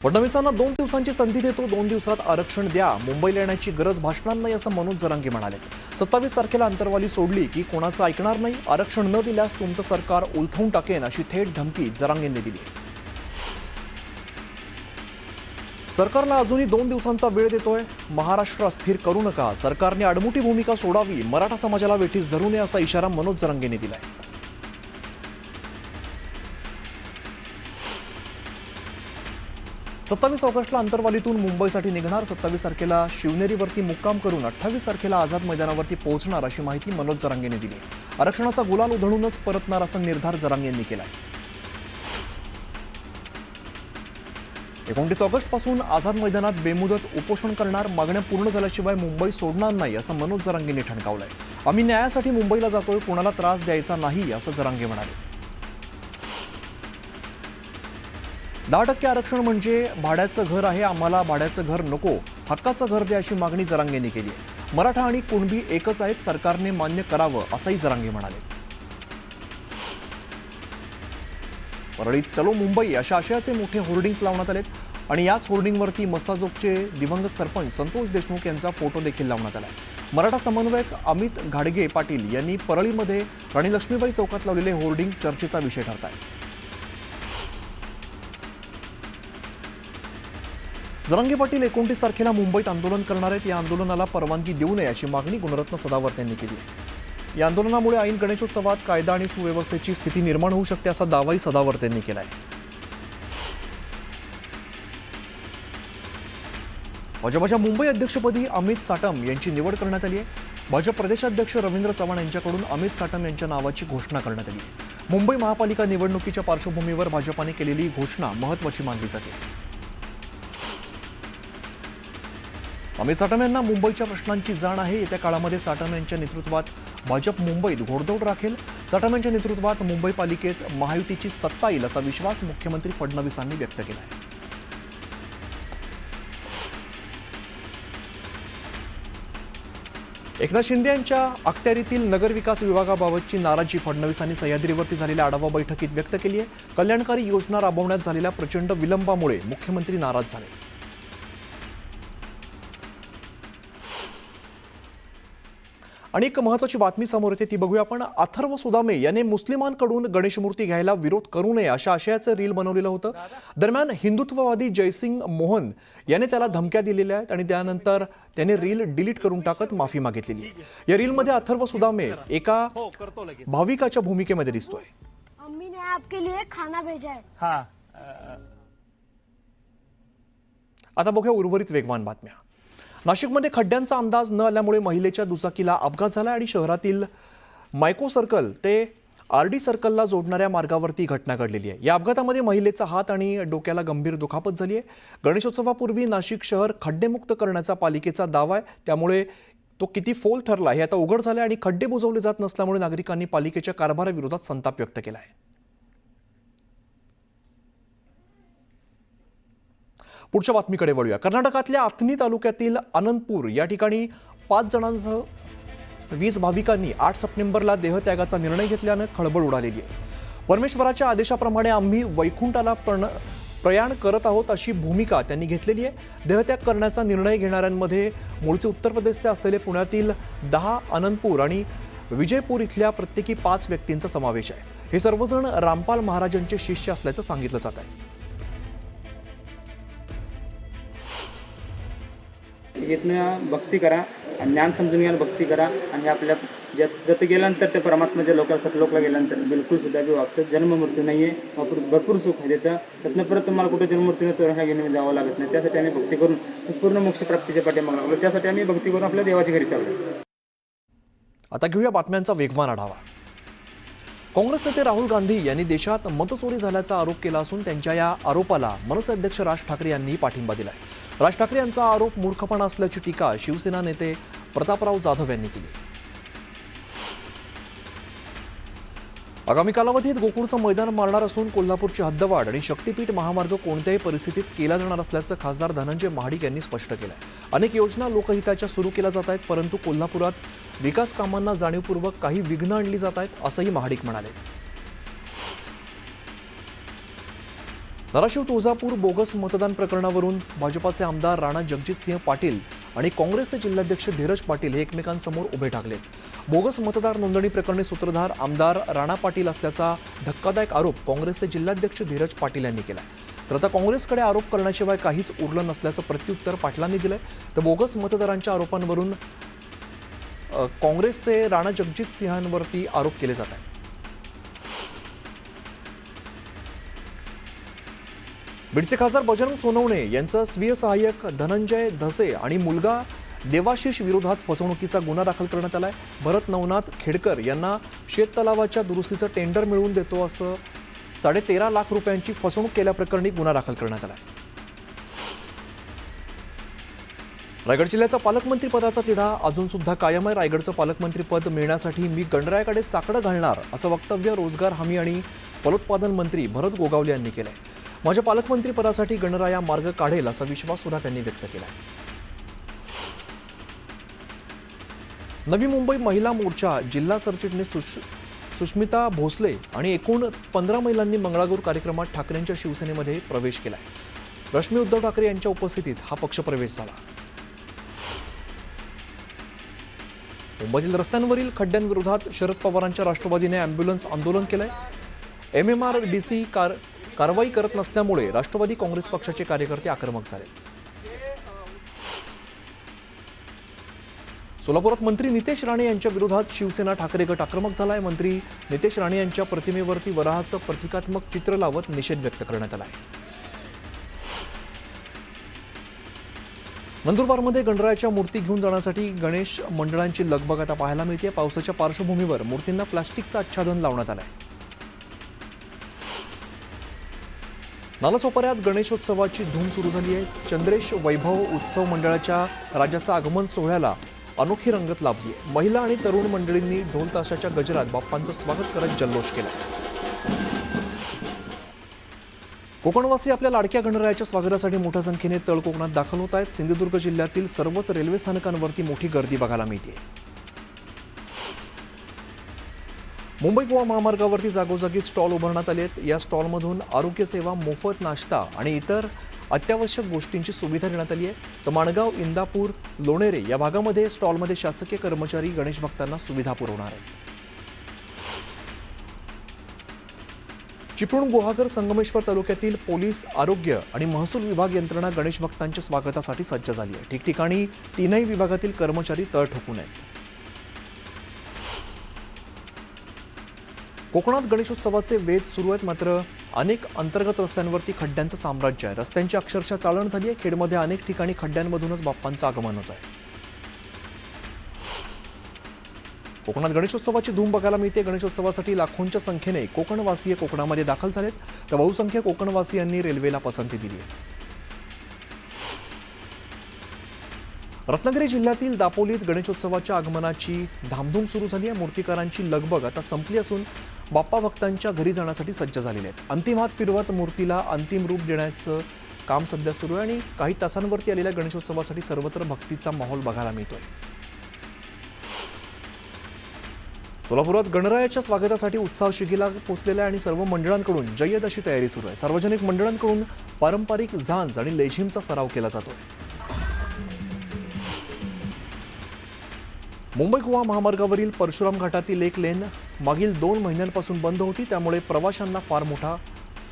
फडणवीसांना 2 दिवसांची संधी देतो, 2 दिवसात आरक्षण द्या, मुंबईला येण्याची गरज भासणार नाही असं मनोज जरांगे म्हणाले. 27 तारखेला अंतरवाली सोडली की कोणाचं ऐकणार नाही, आरक्षण न दिल्यास तुमचं सरकार उलथवून टाकेन अशी थेट धमकी जरांगेंनी दिली. सरकारला अजूनही 2 दिवसांचा वेळ देतोय. महाराष्ट्र अस्थिर करू नका, सरकारने आडमुठी भूमिका सोडावी, मराठा समाजाला वेठीस धरू नये असा इशारा मनोज जरांगेंनी दिलाय. 27 ऑगस्टला अंतरवालीतून मुंबईसाठी निघणार, 27 तारखेला शिवनेरीवरती मुक्काम करून 28 तारखेला आझाद मैदानावरती पोहोचणार अशी माहिती मनोज जरांगेंनी दिली. आरक्षणाचा गुलाल उधळूनच परतणार असा निर्धार जरांगेंनी केलाय. 29 ऑगस्टपासून आझाद मैदानात बेमुदत उपोषण करणार, मागण्या पूर्ण झाल्याशिवाय मुंबई सोडणार नाही असं मनोज जरांगेंनी ठणकावलंय. आम्ही न्यायासाठी मुंबईला जातोय, कोणाला त्रास द्यायचा नाही असं जरांगे म्हणाले. 10% आरक्षण म्हणजे भाड्याचं घर आहे, आम्हाला भाड्याचं घर नको, हक्काचं घर द्या अशी मागणी जरांगेंनी केली आहे. मराठा आणि कुणबी एकच आहेत, सरकारने मान्य करावं असंही जरांगे म्हणाले. परळीत चलो मुंबई अशा आशयाचे मोठे होर्डिंग्स लावण्यात आलेत आणि याच होर्डिंगवरती मस्साजोगचे दिवंगत सरपंच संतोष देशमुख यांचा फोटो देखील लावण्यात आला. मराठा समन्वयक अमित घाडगे पाटील यांनी परळीमध्ये राणी लक्ष्मीबाई चौकात लावलेले होर्डिंग चर्चेचा विषय ठरत आहे. जरांगे पाटील 29 तारखेला मुंबईत आंदोलन करणार आहेत. या आंदोलनाला परवानगी देऊ नये अशी मागणी गुणरत्न सदावर्त यांनी केली आहे. या आंदोलनामुळे ऐन गणेशोत्सवात कायदा आणि सुव्यवस्थेची स्थिती निर्माण होऊ शकते असा दावाही सदावर्त यांनी केला आहे. भाजपच्या मुंबई अध्यक्षपदी अमित साटम यांची निवड करण्यात आली आहे. भाजप प्रदेशाध्यक्ष रवींद्र चव्हाण यांच्याकडून अमित साटम यांच्या नावाची घोषणा करण्यात आली आहे. मुंबई महापालिका निवडणुकीच्या पार्श्वभूमीवर भाजपाने केलेली घोषणा महत्त्वाची मानली जाते. अमित साटम यांना मुंबईच्या प्रश्नांची जाण आहे. येत्या काळामध्ये साटम यांच्या नेतृत्वात भाजप मुंबईत घोडदौड राखेल. साटम यांच्या नेतृत्वात मुंबई पालिकेत महायुतीची सत्ता येईल असा विश्वास मुख्यमंत्री फडणवीसांनी व्यक्त केला आहे. एकनाथ शिंदे यांच्या अखत्यारीतील नगरविकास विभागाबाबतची नाराजी फडणवीसांनी सह्याद्रीवरती झालेल्या आढावा बैठकीत व्यक्त केली आहे. कल्याणकारी योजना राबवण्यात झालेल्या प्रचंड विलंबामुळे मुख्यमंत्री नाराज झाले. आणि एक महत्त्वाची बातमी समोर येते ती बघूया आपण. अथर्व सुदामे याने मुस्लिमांकडून गणेश मूर्ती घ्यायला विरोध करू नये अशा आशयाचं रील बनवलेलं होतं. दरम्यान हिंदुत्ववादी जयसिंग मोहन याने त्याला धमक्या दिलेल्या आहेत आणि त्यानंतर त्याने रील डिलीट करून टाकत माफी मागितलेली आहे. या रीलमध्ये अथर्व सुदामे एका भाविकाच्या भूमिकेमध्ये दिसतोय. अम्मी ने आपके लिए खाना भेजा है. हाँ. आता बघूया उर्वरित वेगवान बातम्या. नाशिकमध्ये खड्ड्यांचा अंदाज न आल्यामुळे महिलेच्या दुचाकीला अपघात झाला आणि शहरातील मायको सर्कल ते आरडी सर्कलला जोडणाऱ्या मार्गावरती घटना घडलेली आहे. या अपघातामध्ये महिलेचा हात आणि डोक्याला गंभीर दुखापत झाली आहे. गणेशोत्सवापूर्वी नाशिक शहर खड्डेमुक्त करण्याचा पालिकेचा दावा आहे, त्यामुळे तो किती फोल ठरला हे आता उघड झालं आणि खड्डे बुजवले जात नसल्यामुळे नागरिकांनी पालिकेच्या कारभाराविरोधात संताप व्यक्त केला आहे. पुढच्या बातमीकडे वळूया. कर्नाटकातल्या अथनी तालुक्यातील अनंतपूर या ठिकाणी 5 जणांसह 20 भाविकांनी 8 सप्टेंबरला देहत्यागाचा निर्णय घेतल्यानं खळबळ उडालेली आहे. परमेश्वराच्या आदेशाप्रमाणे आम्ही वैकुंठाला प्रयाण करत आहोत अशी भूमिका त्यांनी घेतलेली आहे. देहत्याग करण्याचा निर्णय घेणाऱ्यांमध्ये मूळचे उत्तर प्रदेशचे असलेले पुण्यातील 10, अनंतपूर आणि विजयपूर इथल्या प्रत्येकी 5 व्यक्तींचा समावेश आहे. हे सर्वजण रामपाल महाराजांचे शिष्य असल्याचं सांगितलं जात आहे. इथनं भक्ती करा, ज्ञान समजून घ्यायला भक्ती करा आणि आपल्या जत गेल्यानंतर त्या परमात्म्याच्या लोकांना सतलोकला गेल्यानंतर बिलकुल सुद्धा बी वागतं. जन्म मृत्यू नाही आहे, भरपूर सुख आहे देतं. त्यातनं परत तुम्हाला कुठे जन्म मृत्यूने तोरणा घेऊन जावं लागत नाही. त्यासाठी आम्ही भक्ती करून पूर्ण मोक्षप्राप्तीच्या पाठीमागे लागलो. त्यासाठी आम्ही भक्ती करून आपल्या देवाच्या घरी चाललो. आता घेऊया बातम्यांचा वेगवान आढावा. काँग्रेस नेते राहुल गांधी यांनी देशात मतचोरी झाल्याचा आरोप केला असून त्यांच्या या आरोपाला मनसे अध्यक्ष राज ठाकरे यांनी पाठिंबा दिलाय. राज ठाकरे यांचा आरोप मूर्खपणा असल्याची टीका शिवसेना नेते प्रतापराव जाधव यांनी केली. आगामी कालावधीत गोकुळचं मैदान मारणार असून कोल्हापूरची हद्दवाढ आणि शक्तीपीठ महामार्ग कोणत्याही परिस्थितीत केला जाणार असल्याचं खासदार धनंजय महाडिक यांनी स्पष्ट केलं आहे. अनेक योजना लोकहिताच्या सुरू केल्या जात आहेत, परंतु कोल्हापुरात विकास कामांना जाणीवपूर्वक काही विघ्न आणली जात आहेत असंही महाडिक म्हणाले. धाराशिव तुळजापूर बोगस मतदान प्रकरणावरून भाजपाचे आमदार राणा जगजितसिंह पाटील आणि काँग्रेसचे जिल्हाध्यक्ष धीरज पाटील हे एकमेकांसमोर उभे ठाकलेत। बोगस मतदार नोंदणी प्रकरणी सूत्रधार आमदार राणा पाटील असल्याचा धक्कादायक आरोप काँग्रेसचे जिल्हाध्यक्ष धीरज पाटील यांनी केला। तर आता काँग्रेसकडे आरोप करण्याशिवाय काहीच उरलं नसल्याचं प्रत्युत्तर पाटलांनी दिलंय। तर बोगस मतदारांच्या आरोपांवरून काँग्रेसचे राणा जगजितसिंहांवरती आरोप केले जात आहेत। बीडचे खासदार बजरंग सोनवणे यांचा स्वीय सहाय्यक धनंजय धसे आणि मुलगा देवाशिष विरोधात फसवणुकीचा गुन्हा दाखल करण्यात आलाय। भरत नवनाथ खेडकर यांना शेततलावाच्या दुरुस्तीचं टेंडर मिळवून देतो असं 13.5 लाख रुपयांची फसवणूक केल्याप्रकरणी गुन्हा दाखल करण्यात आलाय। रायगड जिल्ह्याचा पालकमंत्री पदाचा तिढा अजून सुद्धा कायम आहे। रायगडचं पालकमंत्री पद मिळण्यासाठी मी गणरायाकडे साकडं घालणार असं वक्तव्य रोजगार हमी आणि फलोत्पादन मंत्री भरत गोगावले यांनी केलंय। माझ्या पालकमंत्री पदासाठी गणराया मार्ग काढेल असा विश्वास सुद्धा त्यांनी व्यक्त केला। नवी मुंबई महिला मोर्चा जिल्हा सरचिटणीस सुष्मिता भोसले आणि एकूण 15 महिलांनी मंगळागौर कार्यक्रमात ठाकरेंच्या शिवसेनेमध्ये प्रवेश केलाय। रश्मी उद्धव ठाकरे यांच्या उपस्थितीत हा पक्षप्रवेश झाला। मुंबईतील रस्त्यांवरील खड्ड्यांविरोधात शरद पवारांच्या राष्ट्रवादीने अँब्युलन्स आंदोलन केलंय। MMRDC कारवाई करत नसल्यामुळे राष्ट्रवादी काँग्रेस पक्षाचे कार्यकर्ते आक्रमक झाले। सोलापुरात मंत्री नितेश राणे यांच्या विरोधात शिवसेना ठाकरे गट आक्रमक झालाय। मंत्री नितेश राणे यांच्या प्रतिमेवरती वराहाचं प्रतिकात्मक चित्र लावत निषेध व्यक्त करण्यात आलाय। नंदुरबारमध्ये गणरायाच्या मूर्ती घेऊन जाण्यासाठी गणेश मंडळांची लगबग आता पाहायला मिळते। पावसाच्या पार्श्वभूमीवर मूर्तींना प्लास्टिकचं आच्छादन लावण्यात आलंय। नालासोपाऱ्यात गणेशोत्सवाची धूम सुरू झाली आहे। चंद्रेश वैभव उत्सव मंडळाच्या राज्याचा आगमन सोहळ्याला अनोखी रंगत लाभली आहे। महिला आणि तरुण मंडळींनी ढोल ताशाच्या गजरात बाप्पांचं स्वागत करत जल्लोष केला। कोकणवासी आपल्या लाडक्या गणरायाच्या स्वागतासाठी मोठ्या संख्येने तळ कोकणात दाखल होत आहेत। सिंधुदुर्ग जिल्ह्यातील सर्वच रेल्वे स्थानकांवरती मोठी गर्दी बघायला मिळते। मुंबई गोवा महामार्गावरती जागोजागी स्टॉल उभारण्यात आले आहेत। या स्टॉलमधून आरोग्य सेवा, मोफत नाश्ता आणि इतर अत्यावश्यक गोष्टींची सुविधा देण्यात आली आहे। तर माणगाव, इंदापूर, लोणेरे या भागामध्ये स्टॉलमध्ये शासकीय कर्मचारी गणेश भक्तांना सुविधा पुरवणार आहेत। चिपळूण, गुहागर, संगमेश्वर तालुक्यातील पोलीस, आरोग्य आणि महसूल विभाग यंत्रणा गणेश भक्तांच्या स्वागतासाठी सज्ज झाली आहे। ठिकठिकाणी तीनही विभागातील कर्मचारी तळ ठोकून आहेत। कोकणात गणेशोत्सवाचे वेध सुरू आहेत, मात्र अनेक अंतर्गत रस्त्यांवरती खड्ड्यांचं साम्राज्य आहे। रस्त्यांची अक्षरशः चाळण झाली आहे। खेडमध्ये अनेक ठिकाणी खड्ड्यांमधूनच बाप्पांचं आगमन होत आहे। कोकणात गणेशोत्सवाची धूम बघायला मिळते। गणेशोत्सवासाठी लाखोंच्या संख्येने कोकणवासीय कोकणामध्ये दाखल झालेत। तर बहुसंख्य कोकणवासियांनी रेल्वेला पसंती दिली आहे। रत्नागिरी जिल्ह्यातील दापोलीत गणेशोत्सवाच्या आगमनाची धामधूम सुरू झाली आहे। मूर्तिकारांची लगबग आता संपली असून बाप्पा भक्तांच्या घरी जाण्यासाठी सज्ज झालेले आहेत। अंतिम हात फिरवत मूर्तीला अंतिम रूप देण्याचं काम सध्या सुरू आहे आणि काही तासांवरती आलेल्या गणेशोत्सवासाठी सर्वत्र भक्तीचा माहोल बघायला मिळतोय। सोलापुरात गणरायाच्या स्वागतासाठी उत्साह शिगेला पोहोचलेला आहे आणि सर्व मंडळांकडून जय्यत अशी तयारी सुरू आहे। सार्वजनिक मंडळांकडून पारंपरिक झांज आणि लेझिमचा सराव केला जातोय। मुंबई गोवा महामार्गावरील परशुराम घाटातील एक लेन मागील 2 महिन्यांपासून बंद होती। त्यामुळे प्रवाशांना फार मोठा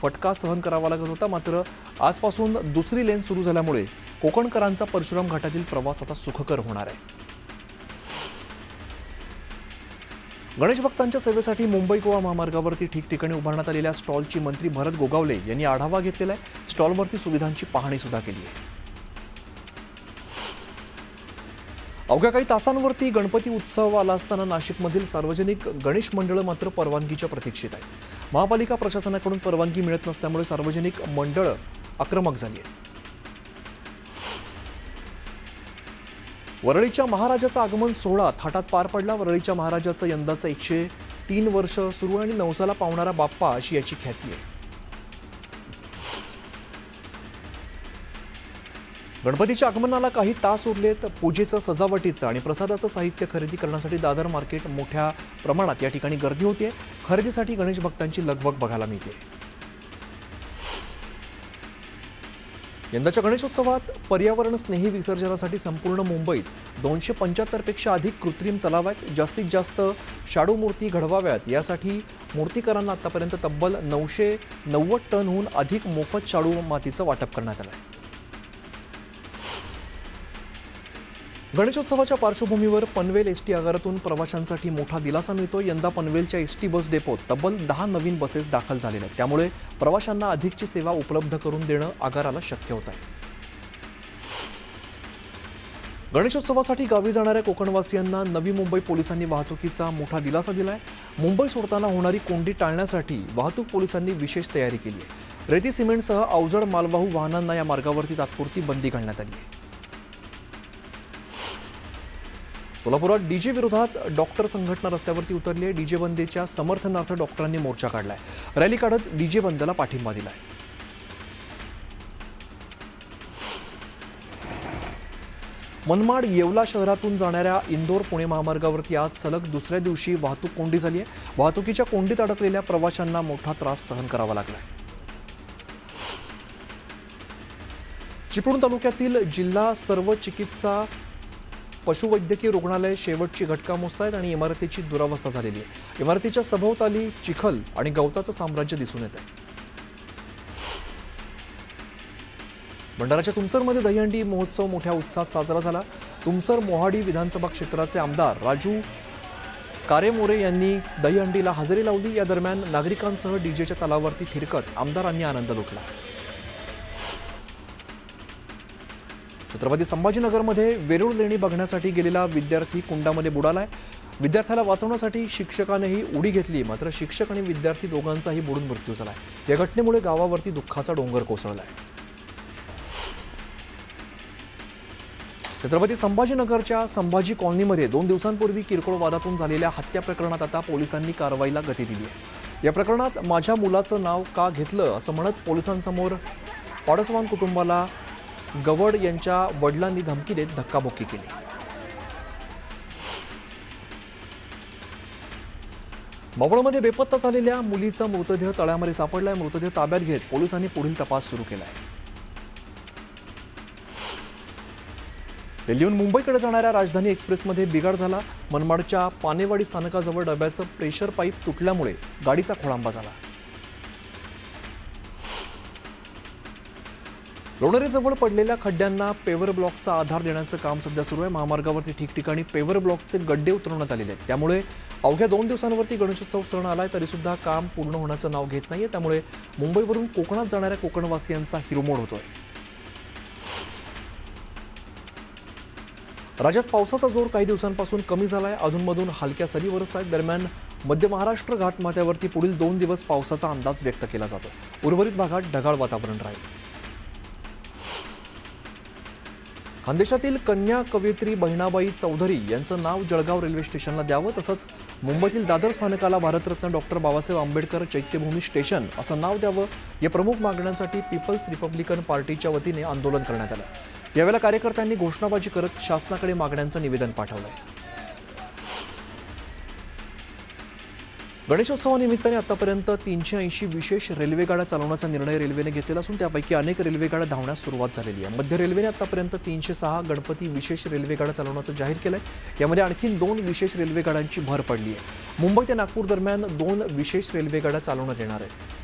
फटका सहन करावा लागत होता। मात्र आजपासून दुसरी लेन सुरू झाल्यामुळे कोकणकरांचा परशुराम घाटातील प्रवास आता सुखकर होणार आहे। गणेश भक्तांच्या सेवेसाठी मुंबई गोवा महामार्गावरती ठिकठिकाणी उभारण्यात आलेल्या स्टॉलची मंत्री भरत गोगावले यांनी आढावा घेतलेला आहे। स्टॉलवरती सुविधांची पाहणी सुद्धा केली आहे। अवघ्या काही तासांवरती गणपती उत्सव आला असताना नाशिकमधील सार्वजनिक गणेश मंडळं मात्र परवानगीच्या प्रतीक्षेत आहेत। महापालिका प्रशासनाकडून परवानगी मिळत नसल्यामुळे सार्वजनिक मंडळं आक्रमक झाली आहेत। वरळीच्या महाराजाचा आगमन सोहळा थाटात पार पडला। वरळीच्या महाराजाचं यंदाचं 103 वर्ष सुरू आहे आणि नवसाला पावणारा बाप्पा अशी याची ख्याती आहे। गणपतीच्या आगमनाला काही तास उरलेत। पूजेचं, सजावटीचं आणि प्रसादाचं साहित्य खरेदी करण्यासाठी दादर मार्केट मोठ्या प्रमाणात या ठिकाणी गर्दी होते। खरेदीसाठी गणेश भक्तांची लगबग बघायला मिळते। यंदाच्या गणेशोत्सवात पर्यावरण स्नेही विसर्जनासाठी संपूर्ण मुंबईत 275 पेक्षा अधिक कृत्रिम तलाव आहेत. जास्तीत जास्त शाडू मूर्ती घडवाव्यात यासाठी मूर्तिकारांना आतापर्यंत तब्बल 990 टनहून अधिक मोफत शाडू मातीचं वाटप करण्यात आलं आहे. गणेशोत्सवाच्या पार्श्वभूमीवर पनवेल एसटी आगारातून प्रवाशांसाठी मोठा दिलासा मिळतो. यंदा पनवेलच्या एसटी बस डेपोत तब्बल 10 नवीन बसेस दाखल झालेल्या आहेत. त्यामुळे प्रवाशांना अधिकची सेवा उपलब्ध करून देणं आगाराला शक्य होत आहे. गणेशोत्सवासाठी गावी जाणाऱ्या कोकणवासियांना नवी मुंबई पोलिसांनी वाहतुकीचा मोठा दिलासा दिलाय. मुंबई सोडताना होणारी कोंडी टाळण्यासाठी वाहतूक पोलिसांनी विशेष तयारी केली आहे. रेती सिमेंटसह अवजड मालवाहू वाहनांना या मार्गावरती तात्पुरती बंदी घालण्यात आली आहे. सोलापुरात डीजे विरोधात डॉक्टर संघटना रस्त्यावरती उतरली आहे. डीजे बंदीच्या समर्थनार्थ डॉक्टरांनी मोर्चा काढलाय. रॅली काढत डीजे बंदला पाठिंबा दिलाय. मनमाड येवला शहरातून जाणाऱ्या इंदोर पुणे महामार्गावरती आज सलग दुसऱ्या दिवशी वाहतूक कोंडी झाली आहे. वाहतुकीच्या कोंडीत अडकलेल्या प्रवाशांना मोठा त्रास सहन करावा लागलाय. चिपळूण तालुक्यातील जिल्हा सर्व चिकित्सा पशुवैद्यकीय रुग्णालय शेवटची घटका मोजतायत आणि इमारतीची दुरावस्था झालेली आहे. इमारतीच्या सभोवताली चिखल आणि गवताचं साम्राज्य दिसून येत आहे. भंडाराच्या तुमसरमध्ये दहीहंडी महोत्सव मोठ्या उत्साहात साजरा झाला. तुमसर मोहाडी विधानसभा क्षेत्राचे आमदार राजू कारेमोरे यांनी दहीहंडीला हजेरी लावली. या दरम्यान नागरिकांसह डीजेच्या तालावरती थिरकत आमदारांनी आनंद लुटला. छत्रपती संभाजीनगरमध्ये वेरूळ लेणी बघण्यासाठी गेलेला विद्यार्थी कुंडामध्ये बुडालाय. विद्यार्थ्याला वाचवण्यासाठी शिक्षकानेही उडी घेतली, मात्र शिक्षक आणि विद्यार्थी दोघांचाही बुडून मृत्यू झालाय. या घटनेमुळे गावावरती दुःखाचा डोंगर कोसळलाय. छत्रपती संभाजीनगरच्या संभाजी कॉलनीमध्ये 2 दिवसांपूर्वी किरकोळ वादातून झालेल्या हत्या प्रकरणात आता पोलिसांनी कारवाईला गती दिली आहे. या प्रकरणात माझ्या मुलाचं नाव का घेतलं असं म्हणत पोलिसांसमोर पाडसवान कुटुंबाला गवड यांच्या वडिलांनी धमकी देत धक्काबुक्की केली. मावळमध्ये बेपत्ता झालेल्या मुलीचा मृतदेह तळ्यामध्ये सापडलाय. मृतदेह ताब्यात घेत पोलिसांनी पुढील तपास सुरू केलाय. दिल्लीहून मुंबईकडे जाणाऱ्या राजधानी एक्सप्रेसमध्ये बिघाड झाला. मनमाडच्या पानेवाडी स्थानकाजवळ डब्याचं प्रेशर पाईप तुटल्यामुळे गाडीचा खोळंबा झाला. लोणेरेजवळ पडलेल्या खड्ड्यांना पेवर ब्लॉकचा आधार देण्याचं काम सध्या सुरू आहे. महामार्गावरती ठिकठिकाणी पेवर ब्लॉकचे गड्डे उतरवण्यात आलेले आहेत. त्यामुळे अवघ्या 2 दिवसांवरती गणेशोत्सव सण आलाय तरी सुद्धा काम पूर्ण होण्याचं नाव घेत नाहीये. त्यामुळे मुंबईवरून कोकणात जाणाऱ्या कोकणवासियांचा हिरोमोड होतोय. राज्यात पावसाचा जोर काही दिवसांपासून कमी झालाय. अधूनमधून हलक्या सरी बरसत आहेत. दरम्यान मध्य महाराष्ट्र घाटमाथ्यावरती पुढील 2 दिवस पावसाचा अंदाज व्यक्त केला जातो. उर्वरित भागात ढगाळ वातावरण राहील. खानदेशातील कन्या कवयित्री बहिणाबाई चौधरी यांचं नाव जळगाव रेल्वे स्टेशनला द्यावं, तसंच मुंबईतील दादर स्थानकाला भारतरत्न डॉक्टर बाबासाहेब आंबेडकर चैत्यभूमी स्टेशन असं नाव द्यावं या प्रमुख मागण्यांसाठी पीपल्स रिपब्लिकन पार्टीच्या वतीने आंदोलन करण्यात आलं. यावेळेला कार्यकर्त्यांनी घोषणाबाजी करत शासनाकडे मागण्यांचं निवेदन पाठवलंय. गणेशोत्सवानिमित्ताने आतापर्यंत 380 विशेष रेल्वेगाड्या चालवण्याचा निर्णय रेल्वेने घेतलेला असून त्यापैकी अनेक रेल्वेगाड्या धावण्यास सुरुवात झालेली आहे. मध्य रेल्वेने आतापर्यंत 306 गणपती विशेष रेल्वेगाड्या चालवण्याचं जाहीर केलंय. यामध्ये आणखी 2 विशेष रेल्वेगाड्यांची भर पडली आहे. मुंबई ते नागपूर दरम्यान 2 विशेष रेल्वेगाड्या चालवण्यात येणार आहेत.